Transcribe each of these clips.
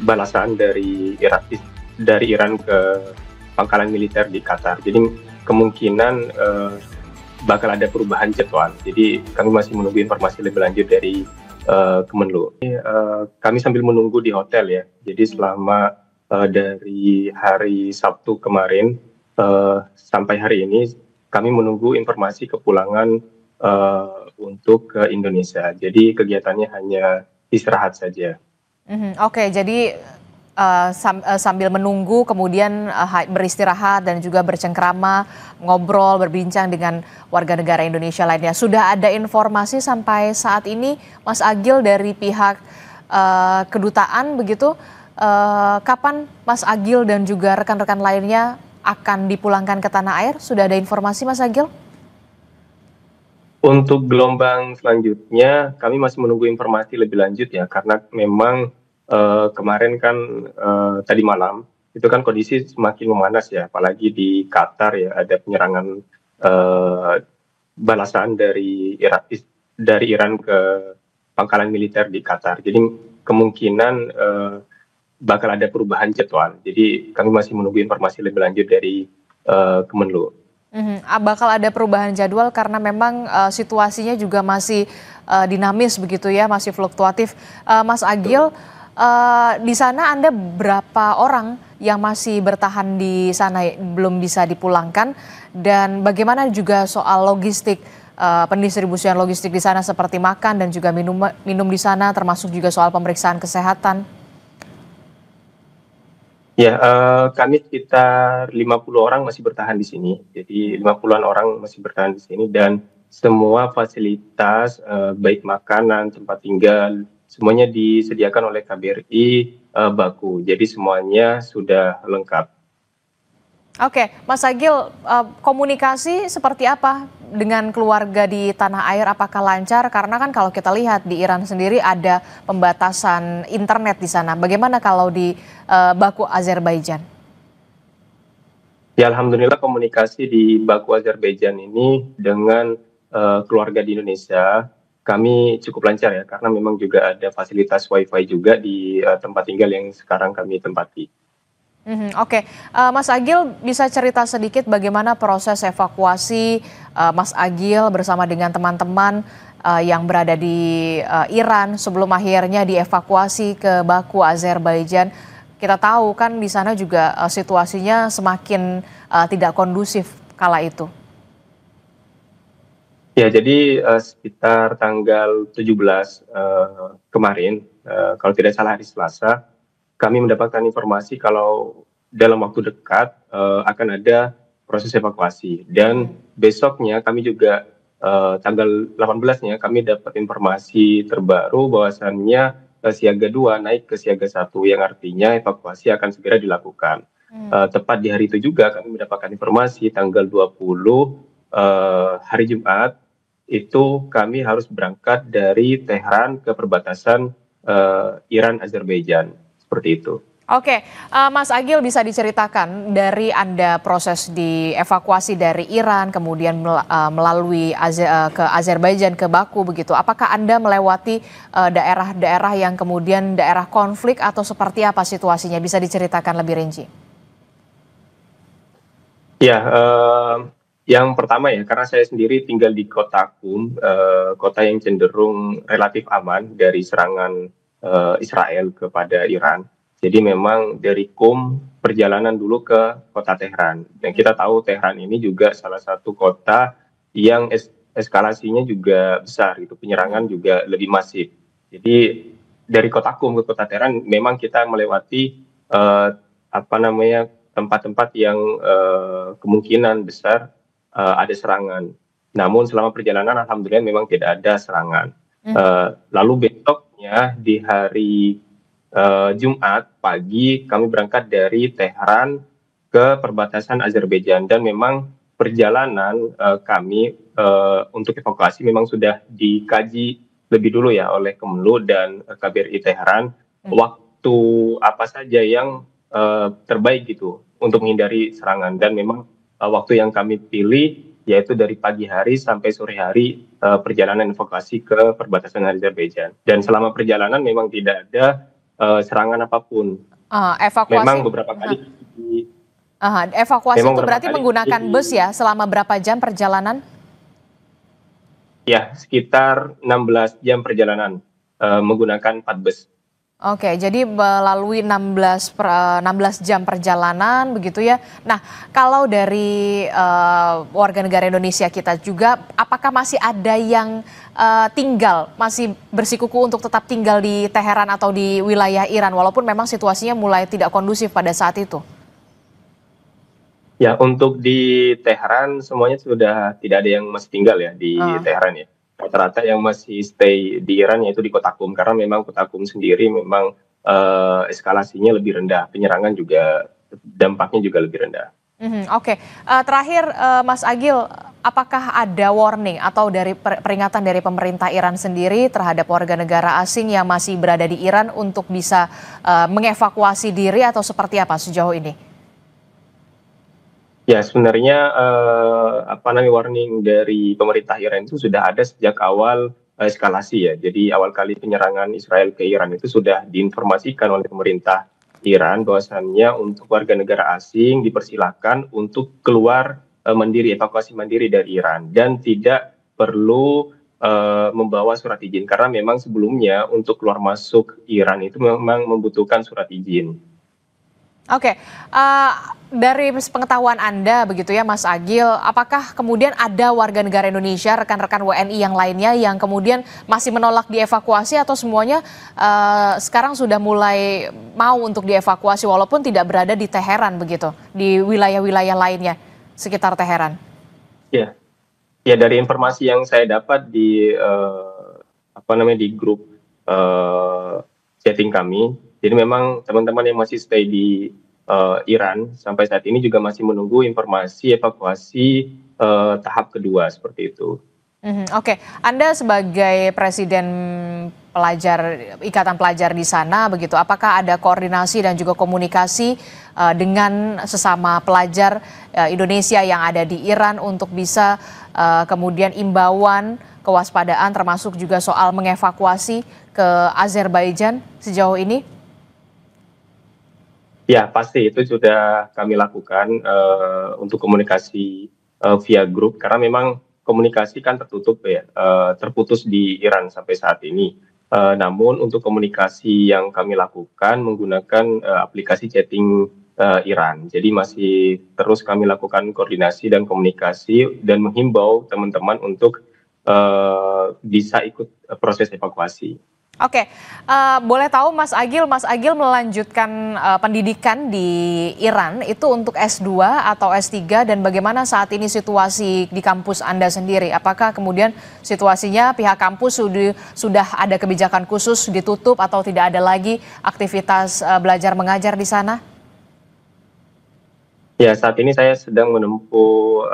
balasan dari Iran ke pangkalan militer di Qatar. Jadi kemungkinan bakal ada perubahan jadwal. Jadi kami masih menunggu informasi lebih lanjut dari Kemenlu. Kami sambil menunggu di hotel ya. Jadi selama dari hari Sabtu kemarin sampai hari ini kami menunggu informasi kepulangan untuk ke Indonesia. Jadi kegiatannya hanya istirahat saja. Oke, jadi sambil menunggu kemudian beristirahat dan juga bercengkrama, ngobrol, berbincang dengan warga negara Indonesia lainnya. Sudah ada informasi sampai saat ini, Mas Agil, dari pihak kedutaan begitu, kapan Mas Agil dan juga rekan-rekan lainnya akan dipulangkan ke tanah air? Sudah ada informasi, Mas Agil? Untuk gelombang selanjutnya, kami masih menunggu informasi lebih lanjut ya, karena memang kemarin kan tadi malam itu kan kondisi semakin memanas ya, apalagi di Qatar ya ada penyerangan balasan dari Iran ke pangkalan militer di Qatar. Jadi kemungkinan bakal ada perubahan jadwal. Jadi kami masih menunggu informasi lebih lanjut dari Kemenlu. Bakal ada perubahan jadwal karena memang situasinya juga masih dinamis begitu ya, masih fluktuatif. Mas Agil, di sana Anda berapa orang yang masih bertahan di sana belum bisa dipulangkan, dan bagaimana juga soal logistik, pendistribusian logistik di sana seperti makan dan juga minum di sana, termasuk juga soal pemeriksaan kesehatan? Ya, kami sekitar 50 orang masih bertahan di sini. Jadi 50-an orang masih bertahan di sini dan semua fasilitas baik makanan, tempat tinggal, semuanya disediakan oleh KBRI Baku. Jadi semuanya sudah lengkap. Oke, Mas Agil, komunikasi seperti apa dengan keluarga di tanah air? Apakah lancar? Karena kan kalau kita lihat di Iran sendiri ada pembatasan internet di sana. Bagaimana kalau di Baku, Azerbaijan? Ya, alhamdulillah komunikasi di Baku Azerbaijan ini dengan keluarga di Indonesia kami cukup lancar ya, karena memang juga ada fasilitas WiFi juga di tempat tinggal yang sekarang kami tempati. Oke, Mas Agil bisa cerita sedikit bagaimana proses evakuasi Mas Agil bersama dengan teman-teman yang berada di Iran sebelum akhirnya dievakuasi ke Baku, Azerbaijan. Kita tahu kan di sana juga situasinya semakin tidak kondusif kala itu. Ya, jadi sekitar tanggal 17 kemarin, kalau tidak salah hari Selasa, kami mendapatkan informasi kalau dalam waktu dekat akan ada proses evakuasi. Dan besoknya kami juga tanggal 18-nya kami dapat informasi terbaru bahwasannya siaga 2 naik ke siaga 1, yang artinya evakuasi akan segera dilakukan. Tepat di hari itu juga kami mendapatkan informasi tanggal 20 hari Jumat itu kami harus berangkat dari Tehran ke perbatasan Iran Azerbaijan, seperti itu. Oke, Mas Agil bisa diceritakan dari Anda proses dievakuasi dari Iran kemudian melalui ke Azerbaijan, ke Baku begitu. Apakah Anda melewati daerah-daerah yang kemudian daerah konflik atau seperti apa situasinya? Bisa diceritakan lebih rinci? Ya, yang pertama ya, karena saya sendiri tinggal di kota Qum, kota yang cenderung relatif aman dari serangan Israel kepada Iran. Jadi memang dari Qum perjalanan dulu ke kota Tehran. Dan kita tahu Tehran ini juga salah satu kota yang eskalasinya juga besar, gitu. Penyerangan juga lebih masif. Jadi dari kota Qum ke kota Tehran memang kita melewati tempat-tempat yang kemungkinan besar ada serangan. Namun selama perjalanan alhamdulillah memang tidak ada serangan. Lalu besoknya di hari Jumat pagi kami berangkat dari Tehran ke perbatasan Azerbaijan, dan memang perjalanan kami untuk evakuasi memang sudah dikaji lebih dulu ya oleh Kemenlu dan KBRI Tehran, waktu apa saja yang terbaik gitu untuk menghindari serangan. Dan memang waktu yang kami pilih yaitu dari pagi hari sampai sore hari perjalanan evakuasi ke perbatasan Azerbaijan. Dan selama perjalanan memang tidak ada serangan apapun. Evakuasi, Memang beberapa kali di evakuasi memang itu beberapa berarti kali menggunakan bus ya selama berapa jam perjalanan? ya sekitar 16 jam perjalanan, menggunakan 4 bus. Oke, jadi melalui 16 jam perjalanan begitu ya. Nah, kalau dari warga negara Indonesia kita juga, apakah masih ada yang masih bersikuku untuk tetap tinggal di Teheran atau di wilayah Iran, walaupun memang situasinya mulai tidak kondusif pada saat itu? Ya, untuk di Teheran semuanya sudah tidak ada yang masih tinggal ya di Ah, Teheran ya. Rata-rata yang masih stay di Iran yaitu di Kota Qum, karena memang Kota Qum sendiri memang eskalasinya lebih rendah, penyerangan juga dampaknya juga lebih rendah. Oke. Terakhir, Mas Agil, apakah ada warning atau dari peringatan dari pemerintah Iran sendiri terhadap warga negara asing yang masih berada di Iran untuk bisa mengevakuasi diri atau seperti apa sejauh ini? Ya, sebenarnya apa namanya warning dari pemerintah Iran itu sudah ada sejak awal eskalasi ya. Jadi awal kali penyerangan Israel ke Iran itu sudah diinformasikan oleh pemerintah Iran bahwasannya untuk warga negara asing dipersilakan untuk keluar mandiri, evakuasi mandiri dari Iran dan tidak perlu membawa surat izin karena memang sebelumnya untuk keluar masuk Iran itu memang membutuhkan surat izin. Oke, dari pengetahuan Anda begitu ya Mas Agil, apakah kemudian ada warga negara Indonesia, rekan-rekan WNI yang lainnya yang kemudian masih menolak dievakuasi atau semuanya sekarang sudah mulai mau untuk dievakuasi walaupun tidak berada di Teheran begitu, di wilayah-wilayah lainnya sekitar Teheran? Ya, ya dari informasi yang saya dapat di apa namanya di grup eh, chatting kami, jadi memang teman-teman yang masih stay di Iran sampai saat ini juga masih menunggu informasi evakuasi tahap kedua seperti itu. Oke, Anda sebagai presiden pelajar ikatan pelajar di sana begitu, apakah ada koordinasi dan juga komunikasi dengan sesama pelajar Indonesia yang ada di Iran untuk bisa kemudian imbauan kewaspadaan termasuk juga soal mengevakuasi ke Azerbaijan sejauh ini? Ya, pasti itu sudah kami lakukan untuk komunikasi via grup karena memang komunikasi kan tertutup ya, terputus di Iran sampai saat ini. Namun untuk komunikasi yang kami lakukan menggunakan aplikasi chatting Iran. Jadi masih terus kami lakukan koordinasi dan komunikasi dan menghimbau teman-teman untuk bisa ikut proses evakuasi. Oke, boleh tahu Mas Agil melanjutkan pendidikan di Iran itu untuk S2 atau S3 dan bagaimana saat ini situasi di kampus Anda sendiri? Apakah kemudian situasinya pihak kampus sudah ada kebijakan khusus ditutup atau tidak ada lagi aktivitas belajar mengajar di sana? Ya, saat ini saya sedang menempuh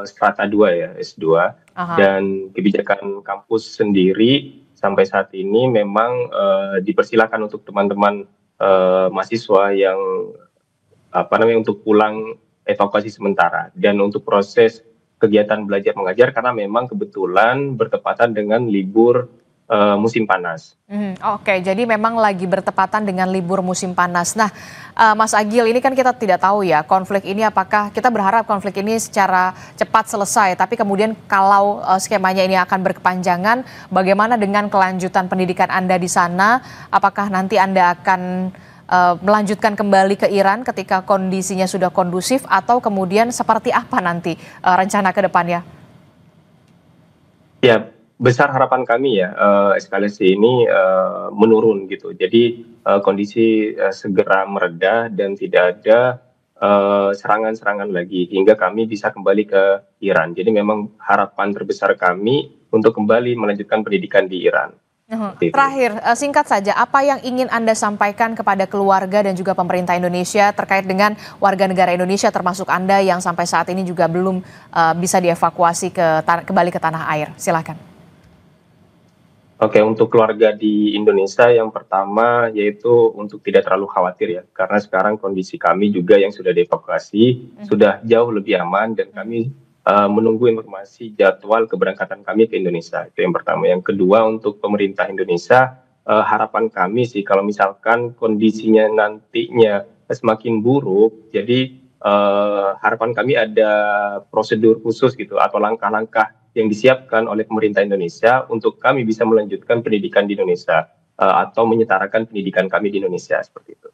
strata 2 ya, S2, Aha. dan kebijakan kampus sendiri sampai saat ini memang dipersilakan untuk teman-teman mahasiswa yang apa namanya untuk pulang evakuasi sementara dan untuk proses kegiatan belajar mengajar karena memang kebetulan bertepatan dengan libur musim panas. Oke, jadi memang lagi bertepatan dengan libur musim panas. Nah, Mas Agil, ini kan kita tidak tahu ya konflik ini apakah kita berharap konflik ini secara cepat selesai, tapi kemudian kalau skemanya ini akan berkepanjangan, bagaimana dengan kelanjutan pendidikan Anda di sana? Apakah nanti Anda akan melanjutkan kembali ke Iran ketika kondisinya sudah kondusif atau kemudian seperti apa nanti rencana ke depannya? Ya, besar harapan kami ya eskalasi ini menurun gitu. Jadi kondisi segera mereda dan tidak ada serangan-serangan lagi hingga kami bisa kembali ke Iran. Jadi memang harapan terbesar kami untuk kembali melanjutkan pendidikan di Iran. Seperti itu. Terakhir, singkat saja, apa yang ingin Anda sampaikan kepada keluarga dan juga pemerintah Indonesia terkait dengan warga negara Indonesia termasuk Anda yang sampai saat ini juga belum bisa dievakuasi kembali ke tanah air? Silakan. Oke, untuk keluarga di Indonesia yang pertama yaitu untuk tidak terlalu khawatir ya, karena sekarang kondisi kami juga yang sudah dievakuasi sudah jauh lebih aman dan kami menunggu informasi jadwal keberangkatan kami ke Indonesia. Itu yang pertama. Yang kedua untuk pemerintah Indonesia harapan kami sih kalau misalkan kondisinya nantinya semakin buruk, jadi harapan kami ada prosedur khusus gitu atau langkah-langkah yang disiapkan oleh pemerintah Indonesia untuk kami bisa melanjutkan pendidikan di Indonesia atau menyetarakan pendidikan kami di Indonesia seperti itu.